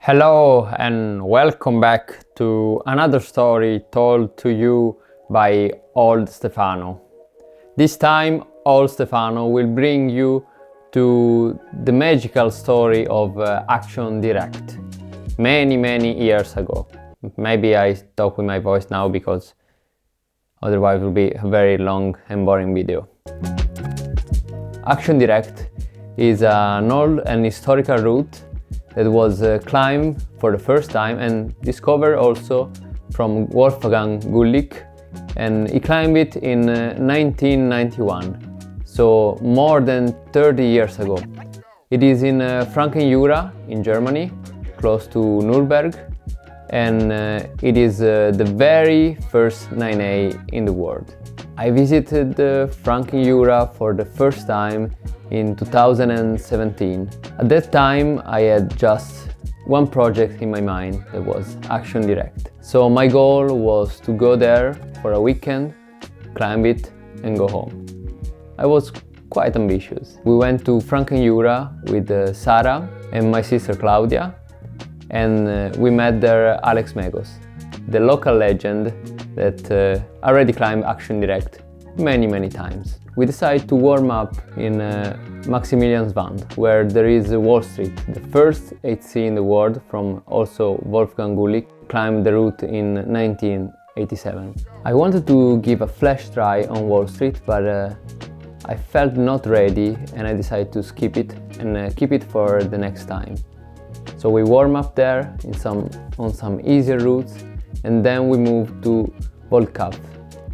Hello and welcome back to another story told to you by Old Stefano. This time Old Stefano will bring you to the magical story of Action Direct many years ago. Maybe I talk with my voice now because otherwise it will be a very long and boring video. Action Direct is an old and historical route that was climbed for the first time and discovered also from Wolfgang Güllich, and he climbed it in 1991, so more than 30 years ago. It is in Frankenjura in Germany, close to Nuremberg, and it is the very first 9A in the world. I visited Frankenjura for the first time in 2017. At that time I had just one project in my mind, that was Action Direct. So my goal was to go there for a weekend, climb it and go home. I was quite ambitious. We went to Frankenjura with Sara and my sister Claudia, and we met there Alex Megos, the local legend that already climbed Action Direct many times. We decided to warm up in Maximilianswand, where there is Wall Street, the first 8C in the world, from also Wolfgang Güllich, climbed the route in 1987. I wanted to give a flash try on Wall Street, but I felt not ready and I decided to skip it and keep it for the next time. So we warm up there on some easier routes, and then we moved to Volkav,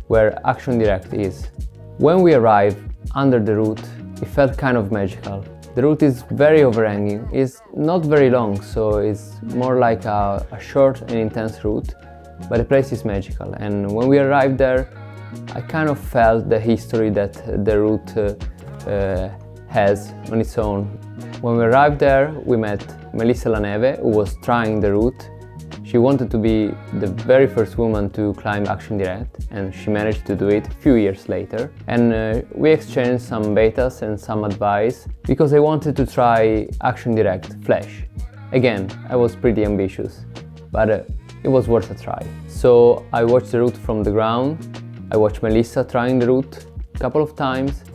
where Action Direct is. When we arrived under the route, it felt kind of magical. The route is very overhanging. It's not very long, so it's more like a short and intense route, but the place is magical. And when we arrived there, I kind of felt the history that the route has on its own. When we arrived there, we met Melissa Laneve, who was trying the route. She wanted to be the very first woman to climb Action Direct, and she managed to do it a few years later. And we exchanged some betas and some advice because I wanted to try Action Direct Flash. Again, I was pretty ambitious, but it was worth a try. So I watched the route from the ground. I watched Melissa trying the route a couple of times,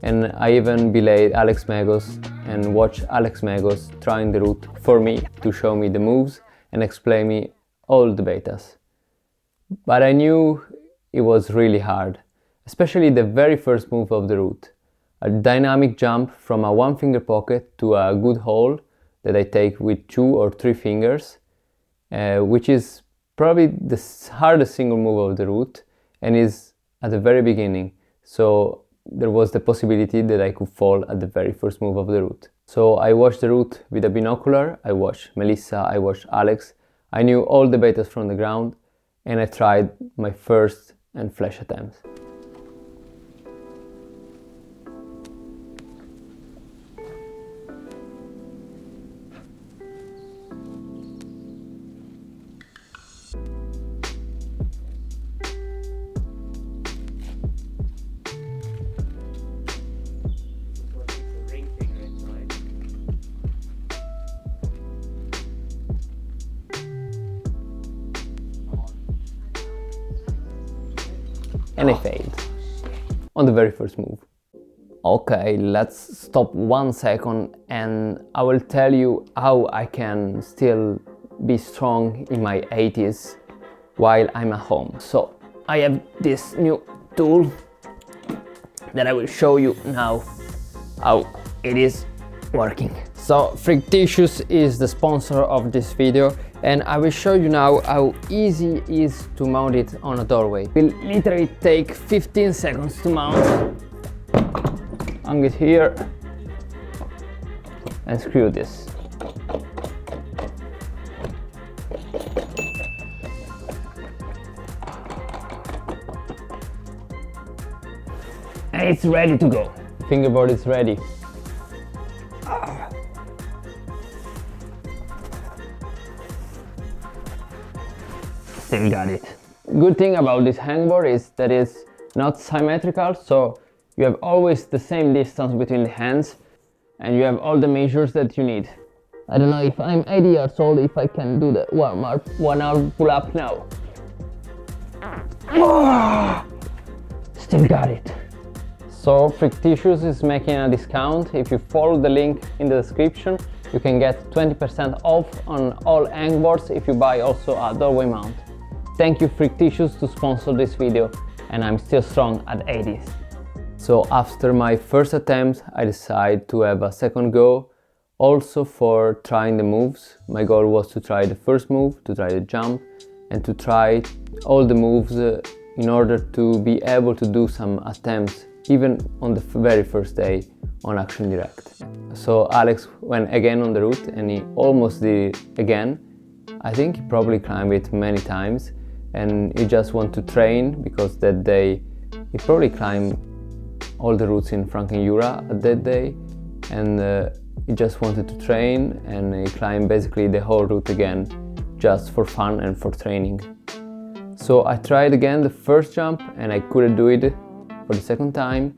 and I even belayed Alex Megos and watched Alex Megos trying the route for me to show me the moves and explain me all the betas. But I knew it was really hard, especially the very first move of the route. A dynamic jump from a one finger pocket to a good hole that I take with 2 or 3 fingers, which is probably the hardest single move of the route and is at the very beginning. So there was the possibility that I could fall at the very first move of the route. So I watched the route with a binocular, I watched Melissa, I watched Alex. I knew all the betas from the ground, and I tried my first and flash attempts. And I failed on the very first move. Okay, let's stop 1 second and I will tell you how I can still be strong in my 80s while I'm at home. So I have this new tool that I will show you now how it is working. So Fictitious is the sponsor of this video, and I will show you now how easy it is to mount it on a doorway. It will literally take 15 seconds to mount. Hang it here and screw this. And it's ready to go. Fingerboard is ready. Still got it. Good thing about this hangboard is that it's not symmetrical, so you have always the same distance between the hands and you have all the measures that you need. I don't know if I'm 80 years old if I can do the warm-up 1 hour pull-up now. Still got it. So Fictitious is making a discount. If you follow the link in the description, you can get 20% off on all hangboards if you buy also a doorway mount. Thank you Fictitious to sponsor this video, and I'm still strong at 80s. So after my first attempt, I decided to have a second go. Also for trying the moves. My goal was to try the first move, to try the jump, and to try all the moves in order to be able to do some attempts even on the very first day on Action Direct. So Alex went again on the route and he almost did it again. I think he probably climbed it many times and he just wanted to train because that day he probably climbed all the routes in Frankenjura that day, and he just wanted to train, and he climbed basically the whole route again just for fun and for training. So I tried again the first jump and I couldn't do it for the second time,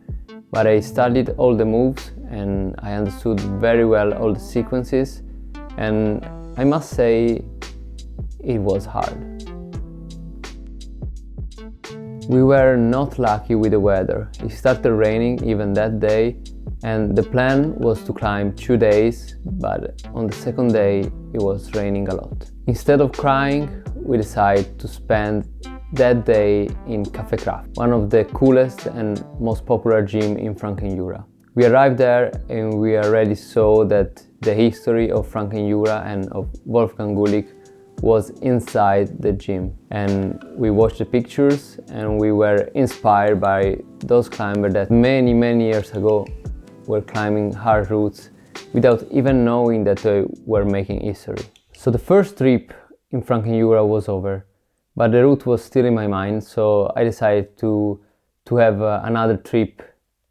but I studied all the moves and I understood very well all the sequences, and I must say it was hard. We were not lucky with the weather. It started raining even that day, and the plan was to climb 2 days, but on the second day it was raining a lot. Instead of crying, we decided to spend that day in Cafe Craft, one of the coolest and most popular gym in Frankenjura. We arrived there and we already saw that the history of Frankenjura and of Wolfgang Güllich was inside the gym, and we watched the pictures and we were inspired by those climbers that many years ago were climbing hard routes without even knowing that they were making history. So the first trip in Frankenjura was over, but the route was still in my mind, so I decided to have another trip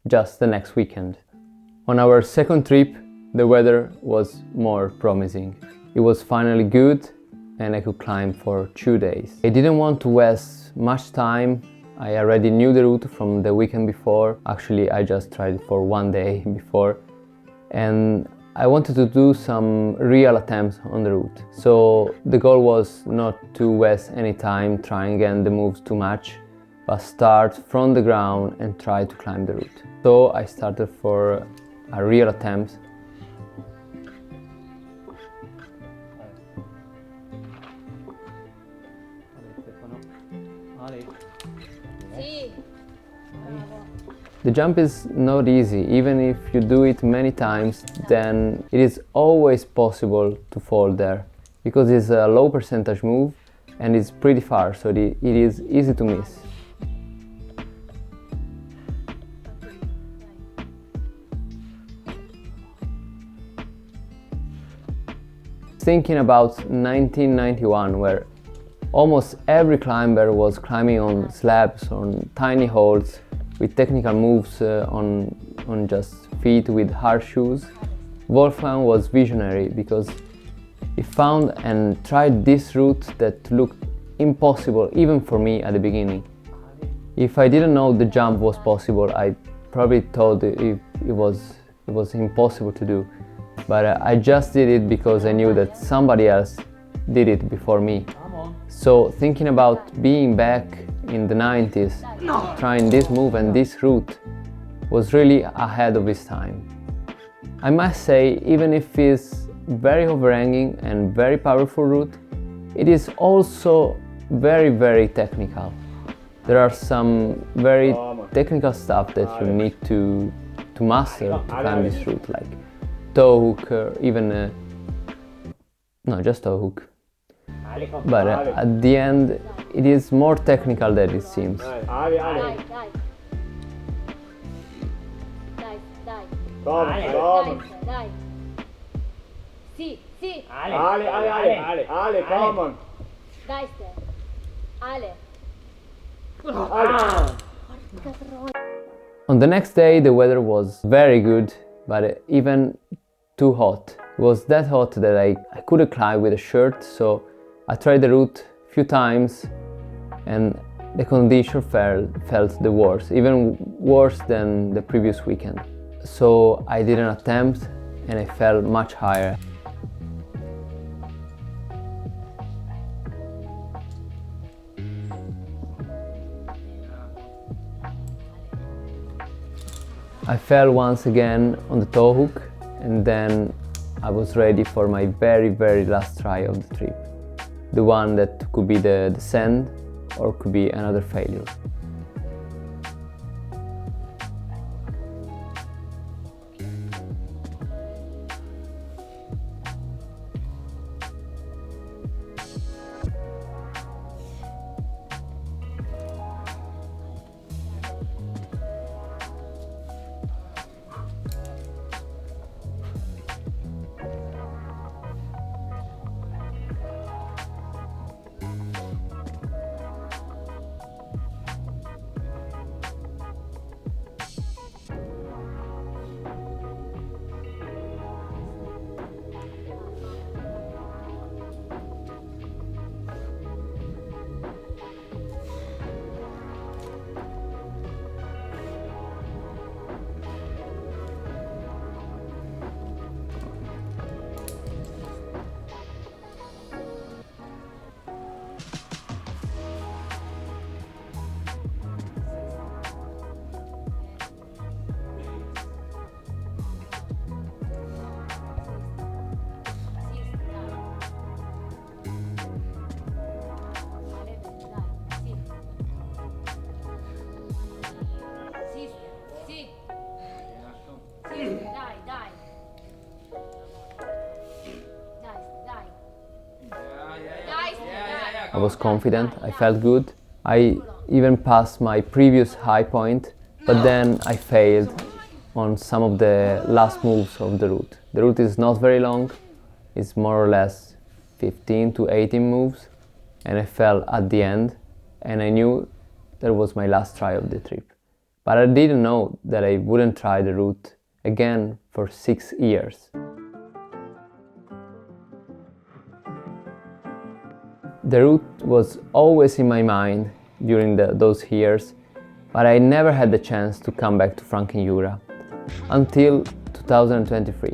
just the next weekend. On our second trip, the weather was more promising. It was finally good and I could climb for 2 days. I didn't want to waste much time. I already knew the route from the weekend before. Actually, I just tried it for 1 day before, and I wanted to do some real attempts on the route. So the goal was not to waste any time trying again the moves too much, but start from the ground and try to climb the route. So I started for a real attempt. The jump is not easy. Even if you do it many times, then it is always possible to fall there, because it's a low percentage move and it's pretty far, so it is easy to miss. Thinking about 1991, where almost every climber was climbing on slabs, on tiny holes, with technical moves on just feet with hard shoes, Wolfgang was visionary because he found and tried this route that looked impossible even for me at the beginning. If I didn't know the jump was possible, I probably thought it was impossible to do. But I just did it because I knew that somebody else did it before me. So thinking about being back in the 90s, trying this move and this route was really ahead of its time. I must say, even if it's very overhanging and very powerful route, it is also very technical. There are some very technical stuff that you need to master to climb this route, like toe hook, or even no, just toe hook. But at the end, it is more technical than it seems. Dai. Sì. Ale, come on. Dai, Ale. On the next day, the weather was very good, but even too hot. It was that hot that I couldn't climb with a shirt, so I tried the route a few times and the condition felt the worst, even worse than the previous weekend. So I did an attempt and I fell much higher. I fell once again on the toe hook, and then I was ready for my very last try of the trip. The one that could be the descent or could be another failure. I was confident, I felt good. I even passed my previous high point, but then I failed on some of the last moves of the route. The route is not very long, it's more or less 15 to 18 moves, and I fell at the end, and I knew that was my last try of the trip. But I didn't know that I wouldn't try the route again for 6 years. The route was always in my mind during those years, but I never had the chance to come back to Frankenjura until 2023.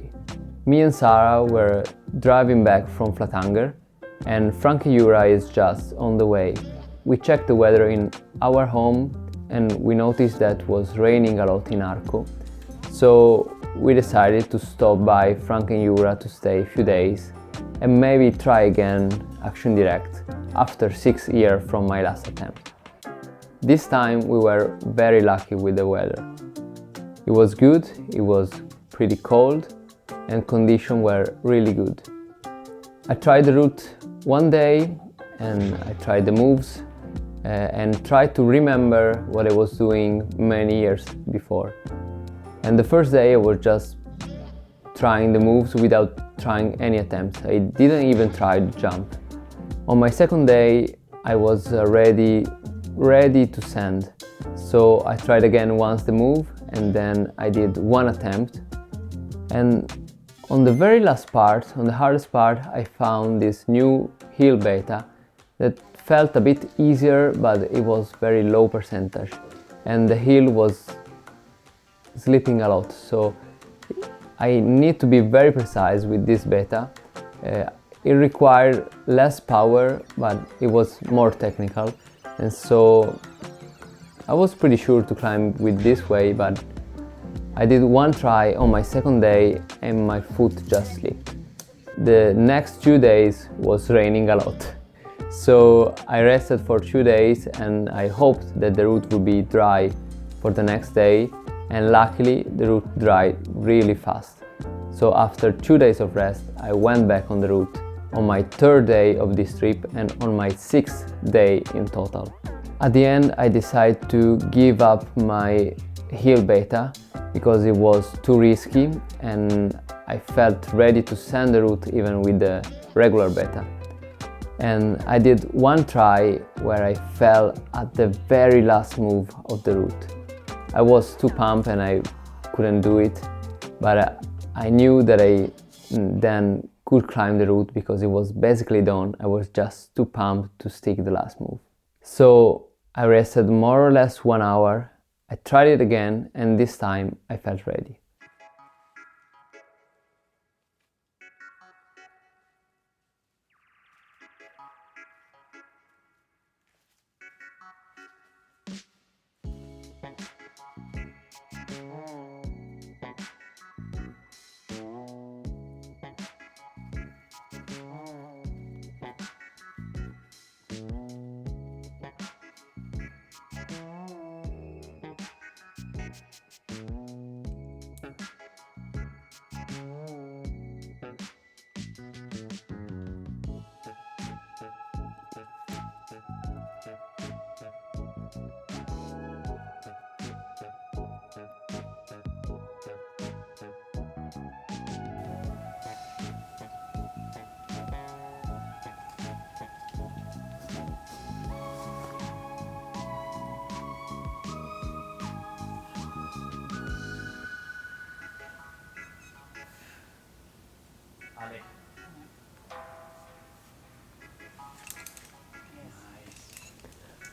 Me and Sarah were driving back from Flatanger, and Frankenjura is just on the way. We checked the weather in our home and we noticed that it was raining a lot in Arco, so we decided to stop by Frankenjura to stay a few days and maybe try again Action Direct after 6 years from my last attempt. This time we were very lucky with the weather. It was good, it was pretty cold, and conditions were really good. I tried the route one day and I tried the moves and tried to remember what I was doing many years before. And the first day I was just trying the moves without trying any attempts. I didn't even try to jump. On my second day I was ready to send. So I tried again once the move and then I did one attempt. And on the very last part, on the hardest part, I found this new heel beta that felt a bit easier, but it was very low percentage. And the heel was slipping a lot. So I need to be very precise with this beta. It required less power, but it was more technical. And so I was pretty sure to climb with this way, but I did one try on my second day and my foot just slipped. The next 2 days was raining a lot. So I rested for 2 days and I hoped that the route would be dry for the next day, and luckily the route dried really fast. So after 2 days of rest, I went back on the route on my 3rd day of this trip and on my 6th day in total. At the end I decided to give up my heel beta because it was too risky and I felt ready to send the route even with the regular beta. And I did one try where I fell at the very last move of the route. I was too pumped and I couldn't do it, but I knew that I then could climb the route because it was basically done. I was just too pumped to stick the last move. So I rested more or less 1 hour. I tried it again and this time I felt ready.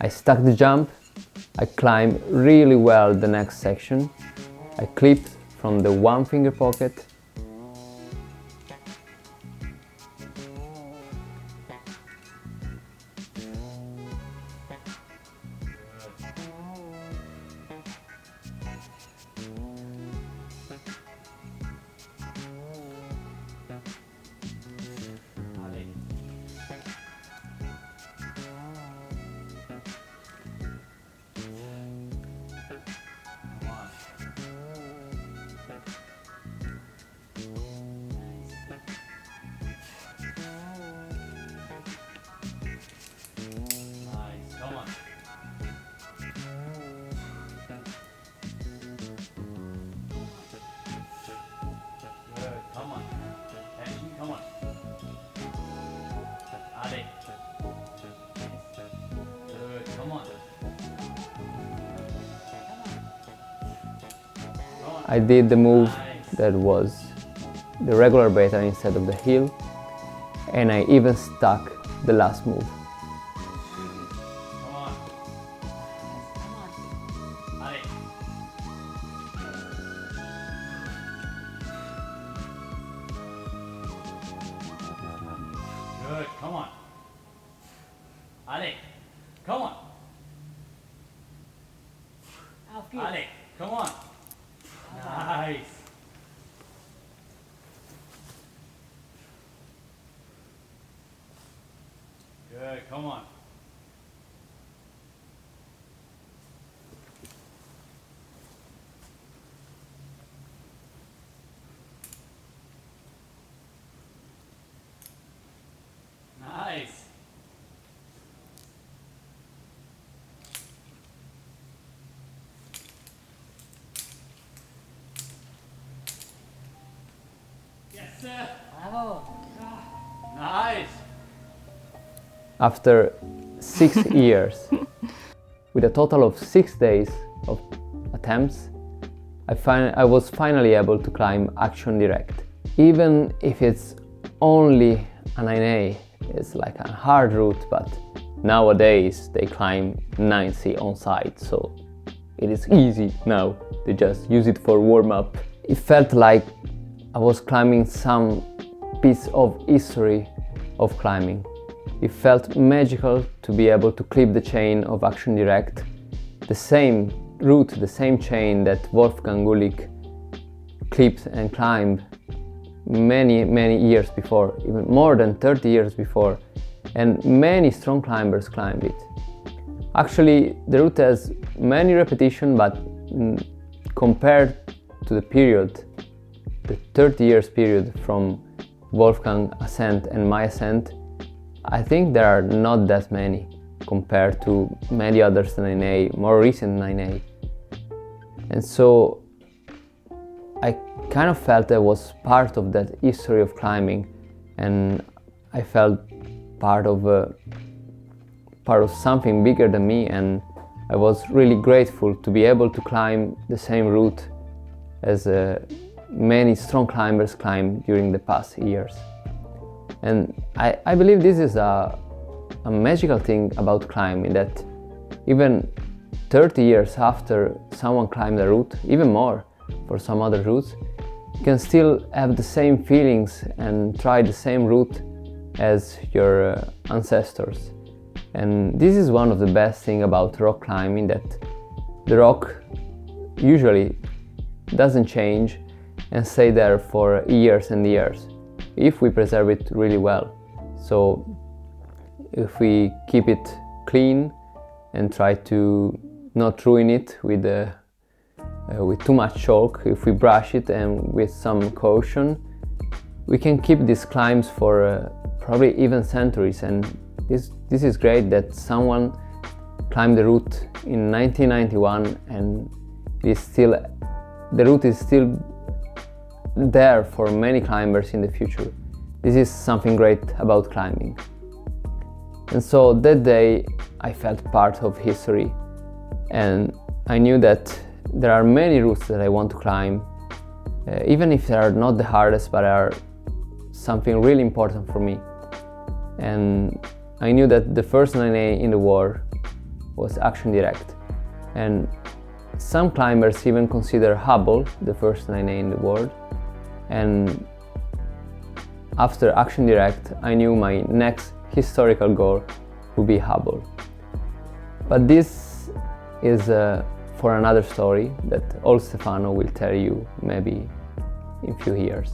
I stuck the jump, I climbed really well the next section, I clipped from the one finger pocket, I did the move that was the regular beta instead of the heel, and I even stuck the last move. Good, come on. Ale, come on. Ale, come on. Nice. Good, come on. Nice. Yes, sir. Bravo. Nice. After 6 years, with a total of 6 days of attempts, I was finally able to climb Action Direct. Even if it's only a 9A, it's like a hard route, but nowadays they climb 9C on site, so it is easy now. They just use it for warm-up. It felt like I was climbing some piece of history of climbing. It felt magical to be able to clip the chain of Action Direct, the same route, the same chain that Wolfgang Güllich clipped and climbed many years before, even more than 30 years before, and many strong climbers climbed it. Actually, the route has many repetitions, but compared to the period, the 30 years period from Wolfgang ascent and my ascent, I think there are not that many compared to many others 9A, more recent 9A. And so I kind of felt I was part of that history of climbing, and I felt part of something bigger than me, and I was really grateful to be able to climb the same route as many strong climbers climbed during the past years. And I believe this is a magical thing about climbing, that even 30 years after someone climbed a route, even more for some other routes, you can still have the same feelings and try the same route as your ancestors. And this is one of the best things about rock climbing, that the rock usually doesn't change and stay there for years and years if we preserve it really well. So if we keep it clean and try to not ruin it with too much chalk, if we brush it and with some caution, we can keep these climbs for probably even centuries. And this is great that someone climbed the route in 1991 and the route is still there for many climbers in the future. This is something great about climbing. And so that day I felt part of history, and I knew that there are many routes that I want to climb, even if they are not the hardest, but are something really important for me. And I knew that the first 9A in the war was Action Direct. And some climbers even consider Hubble the first 9A in the world. And after Action Direct, I knew my next historical goal would be Hubble. But this is for another story that old Stefano will tell you maybe in few years.